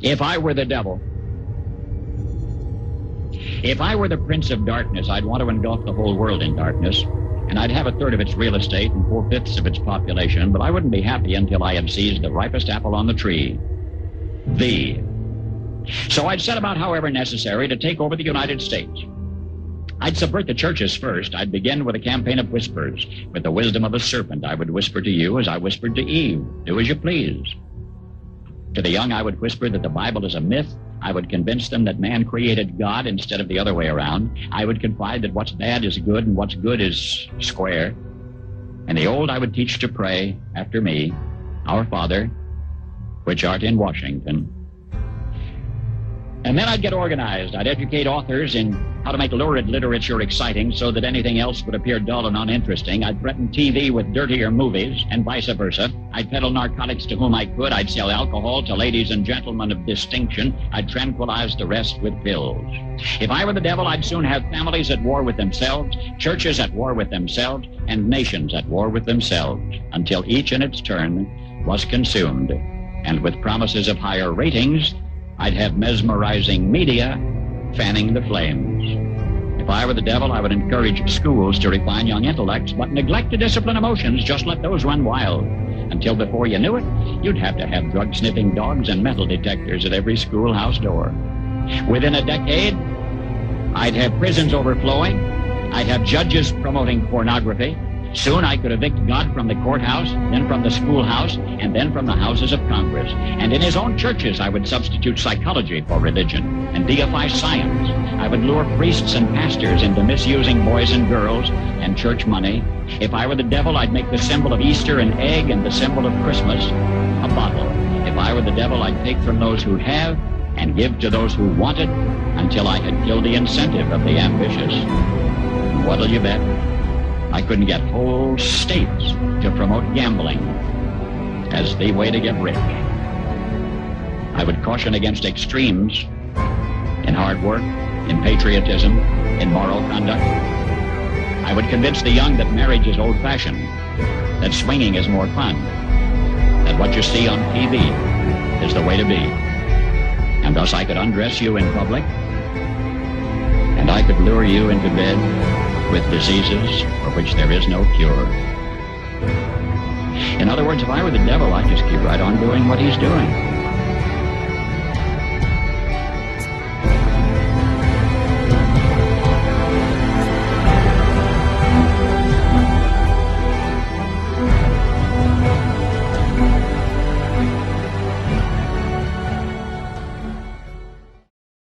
If I were the devil, if I were the prince of darkness, I'd want to engulf the whole world in darkness, and I'd have a third of its real estate and 4/5 of its population, but I wouldn't be happy until I had seized the ripest apple on the tree. Thee. So I'd set about, however necessary, to take over the United States. I'd subvert the churches first. I'd begin with a campaign of whispers. With the wisdom of a serpent, I would whisper to you as I whispered to Eve, do as you please. To the young, I would whisper that the Bible is a myth. I would convince them that man created God instead of the other way around. I would confide that what's bad is good and what's good is square. And the old, I would teach to pray after me, Our Father, which art in Washington. And then I'd get organized. I'd educate authors in how to make lurid literature exciting so that anything else would appear dull and uninteresting. I'd threaten TV with dirtier movies and vice versa. I'd peddle narcotics to whom I could. I'd sell alcohol to ladies and gentlemen of distinction. I'd tranquilize the rest with pills. If I were the devil, I'd soon have families at war with themselves, churches at war with themselves, and nations at war with themselves, until each in its turn was consumed. And with promises of higher ratings, I'd have mesmerizing media fanning the flames. If I were the devil, I would encourage schools to refine young intellects, but neglect to discipline emotions. Just let those run wild. Until before you knew it, you'd have to have drug-sniffing dogs and metal detectors at every schoolhouse door. Within a decade, I'd have prisons overflowing. I'd have judges promoting pornography. Soon I could evict God from the courthouse, then from the schoolhouse, and then from the houses of Congress. And in his own churches, I would substitute psychology for religion and deify science. I would lure priests and pastors into misusing boys and girls and church money. If I were the devil, I'd make the symbol of Easter an egg and the symbol of Christmas a bottle. If I were the devil, I'd take from those who have and give to those who want it until I had killed the incentive of the ambitious. What'll you bet? I couldn't get whole states to promote gambling as the way to get rich. I would caution against extremes in hard work, in patriotism, in moral conduct. I would convince the young that marriage is old-fashioned, that swinging is more fun, that what you see on TV is the way to be. And thus I could undress you in public, and I could lure you into bed with diseases for which there is no cure. In other words, if I were the devil, I'd just keep right on doing what he's doing.